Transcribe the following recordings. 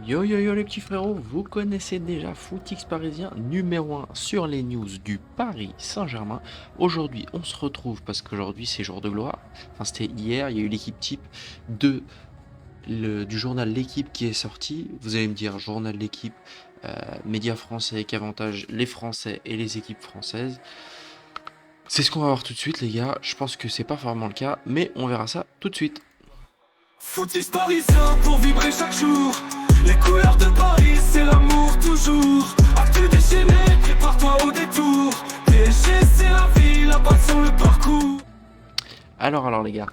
Yo yo yo les petits frérots, vous connaissez déjà Footix Parisien numéro 1 sur les news du Paris Saint-Germain. Aujourd'hui on se retrouve parce qu'aujourd'hui c'est jour de gloire. Enfin c'était hier, il y a eu l'équipe type de, du journal L'équipe qui est sorti. Vous allez me dire journal L'équipe, média français qui avantage les Français et les équipes françaises. C'est ce qu'on va voir tout de suite les gars, je pense que c'est pas vraiment le cas, mais on verra ça tout de suite. Footix parisien pour vibrer chaque jour. Les couleurs de Paris, c'est l'amour toujours. Actu déchaîné, prépare-toi au détour. PSG, c'est la vie, la passion, le parcours. Alors les gars,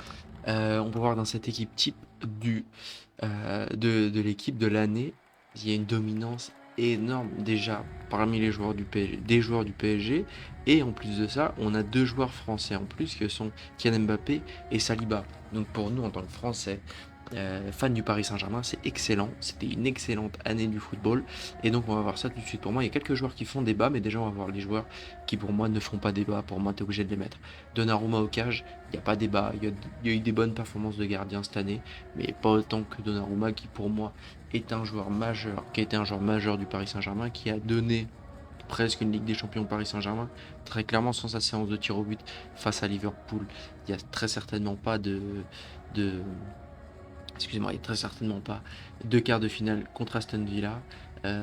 on peut voir dans cette équipe type de l'équipe de l'année, il y a une dominance énorme déjà parmi les joueurs du PSG, des joueurs du PSG, et en plus de ça, on a deux joueurs français en plus que sont Kylian Mbappé et Saliba. Donc pour nous en tant que Français, fans du Paris Saint-Germain, c'est excellent. C'était une excellente année du football. Et donc on va voir ça tout de suite. Pour moi, il y a quelques joueurs qui font débat, mais déjà on va voir les joueurs qui pour moi ne font pas débat. Pour moi, tu es obligé de les mettre. Donnarumma au cage, il n'y a pas débat. Il y a eu des bonnes performances de gardien cette année, mais pas autant que Donnarumma qui pour moi est un joueur majeur, qui a été un joueur majeur du Paris Saint-Germain, qui a donné presque une Ligue des Champions au Paris Saint-Germain. Très clairement, sans sa séance de tir au but face à Liverpool, il n'y a très certainement pas de excusez-moi, il n'y a très certainement pas de quart de finale contre Aston Villa.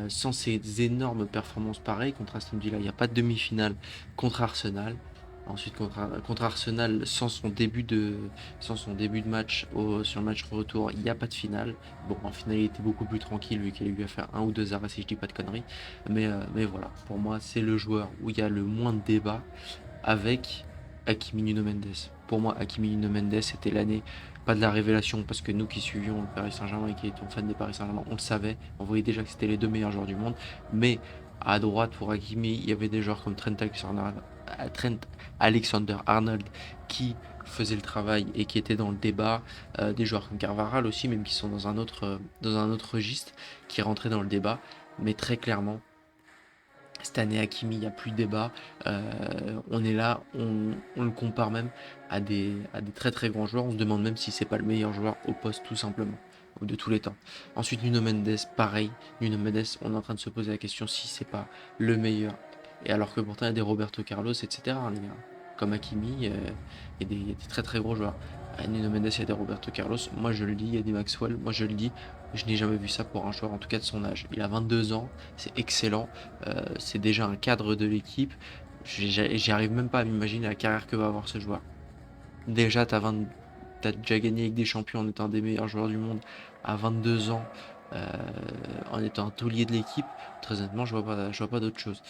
Sans ces énormes performances pareilles contre Aston Villa, il n'y a pas de demi-finale contre Arsenal. Ensuite, contre Arsenal, sans son début de match sur le match retour, il n'y a pas de finale. Bon, en finale, il était beaucoup plus tranquille vu qu'il a eu à faire un ou deux arrêts si je dis pas de conneries. Mais voilà, pour moi, c'est le joueur où il y a le moins de débat avec Hakimi Nuno Mendes. Pour moi, Hakimi Nuno Mendes, c'était l'année, pas de la révélation, parce que nous qui suivions le Paris Saint-Germain et qui étions fans des Paris Saint-Germain, on le savait, on voyait déjà que c'était les deux meilleurs joueurs du monde. Mais à droite, pour Hakimi, il y avait des joueurs comme Trent Alexander-Arnold qui faisait le travail et qui était dans le débat, des joueurs comme Carvajal aussi, même qui sont dans un autre registre, qui rentraient dans le débat. Mais très clairement, cette année, Hakimi, il n'y a plus de débat. On est là, on le compare même à des très très grands joueurs. On se demande même si c'est pas le meilleur joueur au poste, tout simplement, de tous les temps. Ensuite, Nuno Mendes, pareil. Nuno Mendes, on est en train de se poser la question si c'est pas le meilleur. Et alors que pourtant, il y a des Roberto Carlos, etc. Les gars. Comme Hakimi, il y a des très très gros joueurs. À Nuno Mendes, il y a des Roberto Carlos. Moi, je le dis, il y a des Maxwell. Moi, je le dis. Je n'ai jamais vu ça pour un joueur, en tout cas de son âge. Il a 22 ans, c'est excellent. C'est déjà un cadre de l'équipe. J'y arrive même pas à m'imaginer la carrière que va avoir ce joueur. Déjà, t'as déjà gagné avec des champions en étant un des meilleurs joueurs du monde à 22 ans, euh, en étant un taulier de l'équipe. Très honnêtement, je vois pas d'autre chose.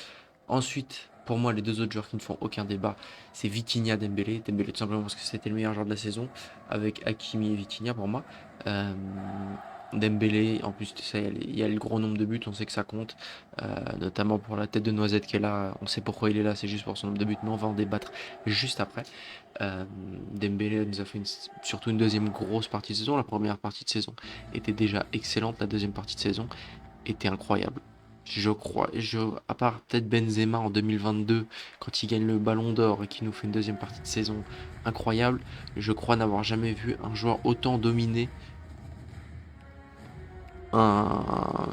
Ensuite, pour moi, les deux autres joueurs qui ne font aucun débat, c'est Vitinha Dembélé. Dembélé tout simplement parce que c'était le meilleur joueur de la saison, avec Hakimi et Vitinha pour moi. Euh, Dembélé, en plus, ça, il y a le gros nombre de buts, on sait que ça compte, notamment pour la tête de Noisette qui est là. On sait pourquoi il est là, c'est juste pour son nombre de buts, mais on va en débattre juste après. Euh, Dembélé nous a fait surtout une deuxième grosse partie de saison. La première partie de saison était déjà excellente, la deuxième partie de saison était incroyable. Je crois, à part peut-être Benzema en 2022, quand il gagne le Ballon d'Or et qui nous fait une deuxième partie de saison incroyable, je crois n'avoir jamais vu un joueur autant dominer un,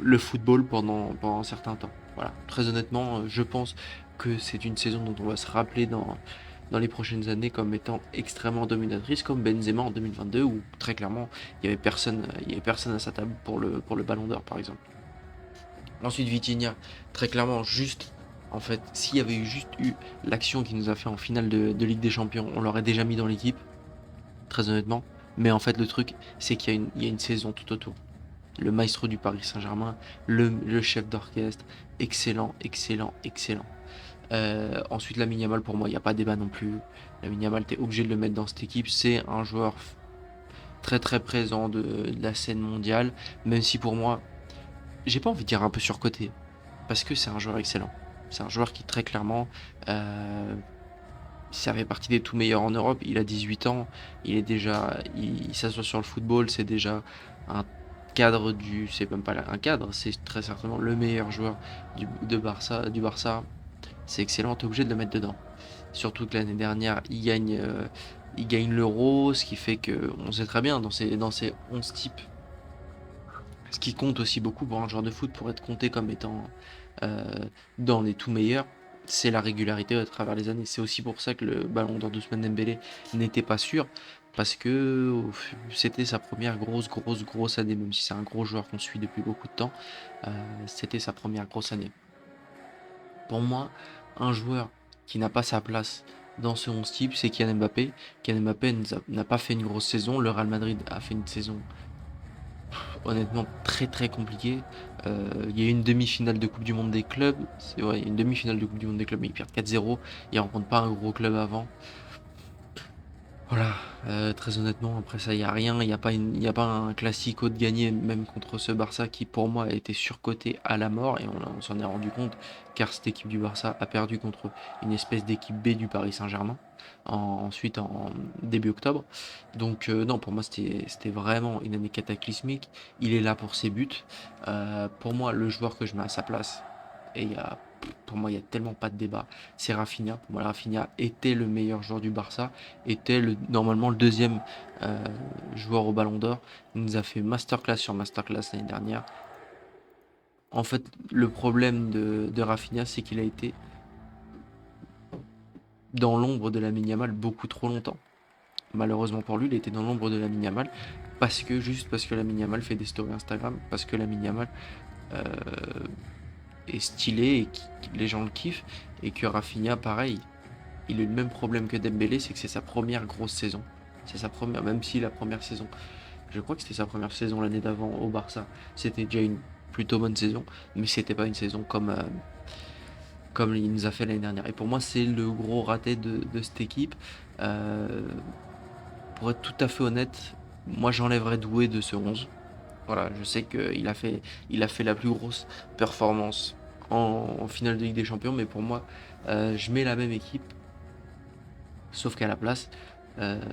le football pendant un certain temps. Voilà. Très honnêtement, je pense que c'est une saison dont on va se rappeler dans les prochaines années comme étant extrêmement dominatrice, comme Benzema en 2022, où très clairement, il y avait personne à sa table pour le Ballon d'Or, par exemple. Ensuite, Vitinha, très clairement, juste, en fait, s'il y avait juste eu l'action qu'il nous a fait en finale de Ligue des Champions, on l'aurait déjà mis dans l'équipe, très honnêtement. Mais en fait, le truc, c'est il y a une saison tout autour. Le maestro du Paris Saint-Germain, le chef d'orchestre, excellent, excellent, excellent. Ensuite, Lamine Yamal, pour moi, il n'y a pas débat non plus. Lamine Yamal, t'es obligé de le mettre dans cette équipe. C'est un joueur très très présent de la scène mondiale, même si pour moi, j'ai pas envie de dire un peu surcoté, parce que c'est un joueur excellent. C'est un joueur qui très clairement, euh, ça fait partie des tout meilleurs en Europe. Il a 18 ans, il s'assoit sur le football, c'est déjà un c'est même pas un cadre, c'est très certainement le meilleur joueur du Barça. C'est excellent, t'es obligé de le mettre dedans. Surtout que l'année dernière, il gagne l'Euro, ce qui fait que on sait très bien dans ces 11 types, qui compte aussi beaucoup pour un joueur de foot pour être compté comme étant euh, dans les tout meilleurs, c'est la régularité à travers les années. C'est aussi pour ça que le ballon d'or d'Ousmane Dembélé n'était pas sûr, parce que c'était sa première grosse année, même si c'est un gros joueur qu'on suit depuis beaucoup de temps, c'était sa première grosse année. Pour moi, un joueur qui n'a pas sa place dans ce 11 type, c'est Kylian Mbappé. Kylian Mbappé n'a pas fait une grosse saison, le Real Madrid a fait une saison honnêtement très compliquée. Il y a eu une demi-finale de Coupe du Monde des clubs, c'est vrai, une demi-finale de Coupe du Monde des clubs, mais ils perdent 4-0, ils rencontrent pas un gros club avant. Voilà, très honnêtement, après ça, il n'y a rien, il y a pas un classico de gagner, même contre ce Barça qui, pour moi, a été surcoté à la mort, et on s'en est rendu compte, car cette équipe du Barça a perdu contre une espèce d'équipe B du Paris Saint-Germain, ensuite en début octobre. Donc, non, pour moi, c'était vraiment une année cataclysmique. Il est là pour ses buts. Pour moi, le joueur que je mets à sa place, et pour moi, il n'y a tellement pas de débat, c'est Rafinha. Pour moi, Rafinha était le meilleur joueur du Barça, était normalement le deuxième joueur au Ballon d'Or. Il nous a fait masterclass sur masterclass l'année dernière. En fait, le problème de Rafinha, c'est qu'il a été dans l'ombre de Lamine Yamal beaucoup trop longtemps. Malheureusement pour lui, il était dans l'ombre de Lamine Yamal juste parce que Lamine Yamal fait des stories Instagram, parce que Lamine Yamal euh, est stylé et les gens le kiffent, et que Rafinha, pareil, il a eu le même problème que Dembélé, c'est que c'est sa première grosse saison. C'est sa première, même si la première saison, je crois que c'était sa première saison l'année d'avant au Barça, c'était déjà une plutôt bonne saison, mais c'était pas une saison comme il nous a fait l'année dernière. Et pour moi, c'est le gros raté de cette équipe. Euh, pour être tout à fait honnête, moi j'enlèverais Doué de ce 11. Voilà, je sais il a fait la plus grosse performance en finale de Ligue des Champions, mais pour moi, je mets la même équipe, sauf qu'à la place,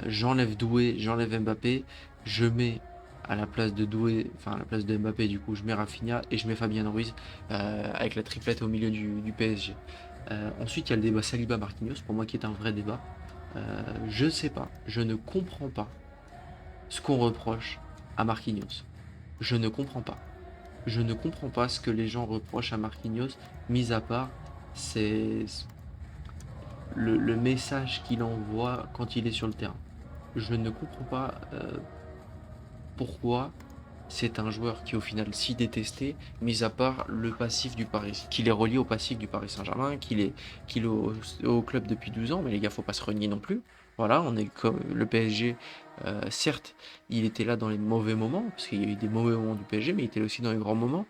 j'enlève Doué, j'enlève Mbappé, je mets à la place de Doué, enfin à la place de Mbappé, du coup, je mets Rafinha et je mets Fabien Ruiz avec la triplette au milieu du PSG. Ensuite, il y a le débat Saliba-Marquinhos, pour moi qui est un vrai débat. Je sais pas, je ne comprends pas ce qu'on reproche à Marquinhos. Je ne comprends pas. Je ne comprends pas ce que les gens reprochent à Marquinhos, mis à part c'est le message qu'il envoie quand il est sur le terrain. Je ne comprends pas pourquoi c'est un joueur qui est au final si détesté, mis à part le passif du Paris, qu'il est relié au passif du Paris Saint-Germain, qu'il est au club depuis 12 ans, mais les gars, faut pas se renier non plus. Voilà, on est comme le PSG, certes, il était là dans les mauvais moments, parce qu'il y a eu des mauvais moments du PSG, mais il était là aussi dans les grands moments.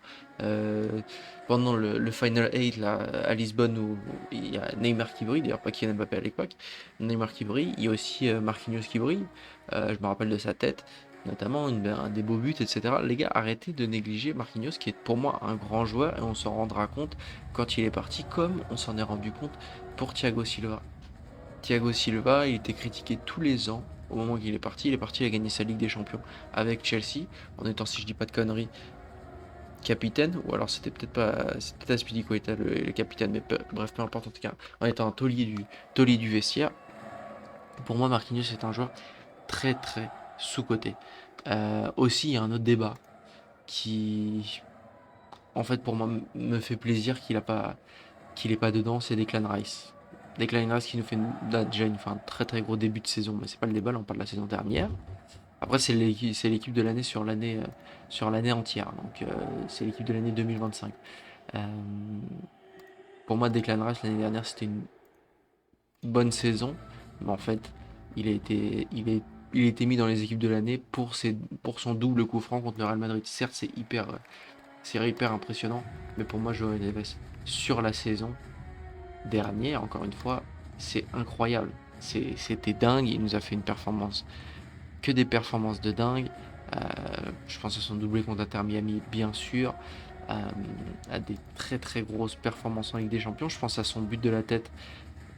Pendant le Final 8 là, à Lisbonne, où il y a Neymar qui brille, d'ailleurs pas Kylian Mbappé à l'époque, Neymar qui brille, il y a aussi Marquinhos qui brille, je me rappelle de sa tête, notamment des beaux buts, etc. Les gars, arrêtez de négliger Marquinhos, qui est pour moi un grand joueur, et on s'en rendra compte quand il est parti, comme on s'en est rendu compte pour Thiago Silva. Thiago Silva, il était critiqué tous les ans au moment où il est parti. Il est parti, il a gagné sa Ligue des Champions avec Chelsea, en étant, si je dis pas de conneries, capitaine, ou alors c'était Azpilicueta le capitaine, mais bref, peu importe, en tout cas, en étant un taulier du vestiaire. Pour moi, Marquinhos est un joueur très sous-coté. Aussi, il y a un autre débat qui, en fait, pour moi, me fait plaisir qu'il est pas dedans, c'est Declan Rice. Declan Rice qui nous fait déjà un très gros début de saison, mais c'est pas le débat, là on parle de la saison dernière. Après, c'est l'équipe de l'année sur l'année entière, donc c'est l'équipe de l'année 2025. Euh, pour moi, Declan Rice l'année dernière, c'était une bonne saison, mais en fait, il a été mis dans les équipes de l'année pour son double coup franc contre le Real Madrid. Certes, c'est hyper impressionnant, mais pour moi, Joao Neves, sur la saison dernière, encore une fois, c'est incroyable. C'était dingue, il nous a fait que des performances de dingue. Euh, je pense à son doublé contre Inter Miami, bien sûr, euh, à des très grosses performances en Ligue des Champions. Je pense à son but de la tête.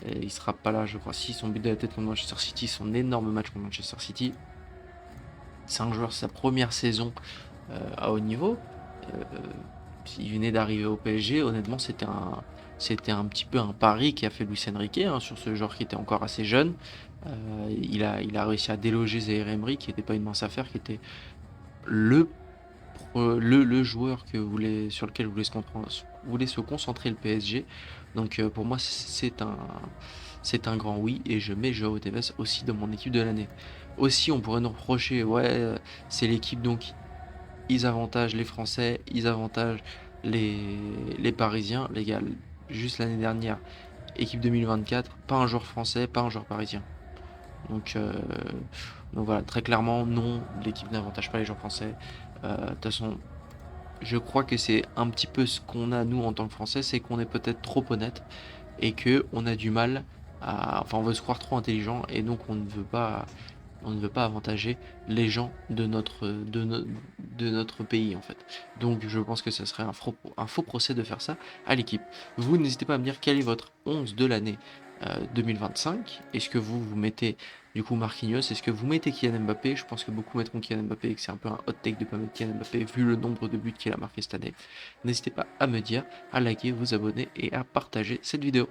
Il sera pas là, je crois. Si, son but de la tête contre Manchester City, son énorme match contre Manchester City. C'est un joueur, sa première saison à haut niveau. Il venait d'arriver au PSG. Honnêtement, c'était un petit peu un pari qui a fait Luis Enrique sur ce joueur qui était encore assez jeune. Il a réussi à déloger Zaïre Emery, qui n'était pas une mince affaire, qui était le le joueur sur lequel voulait se concentrer le PSG. Donc pour moi, c'est un grand oui, et je mets Joao Tevez aussi dans mon équipe de l'année. Aussi, on pourrait nous reprocher, ouais, c'est l'équipe, donc ils avantagent les Français, ils avantagent les, les Parisiens. Les gars, juste l'année dernière, équipe 2024, pas un joueur français, pas un joueur parisien. Donc, euh, donc voilà, très clairement, non, l'équipe n'avantage pas les joueurs français. De toute façon, je crois que c'est un petit peu ce qu'on a nous en tant que Français, c'est qu'on est peut-être trop honnête et que on a du mal enfin, on veut se croire trop intelligent, et donc on ne veut pas avantager les gens de notre pays en fait. Donc je pense que ce serait un faux procès de faire ça à l'équipe. Vous n'hésitez pas à me dire quel est votre 11 de l'année 2025. Est-ce que vous mettez du coup Marquinhos? Est-ce que vous mettez Kylian Mbappé? Je pense que beaucoup mettront Kylian Mbappé et que c'est un peu un hot take de pas mettre Kylian Mbappé vu le nombre de buts qu'il a marqué cette année. N'hésitez pas à me dire, à liker, vous abonner et à partager cette vidéo.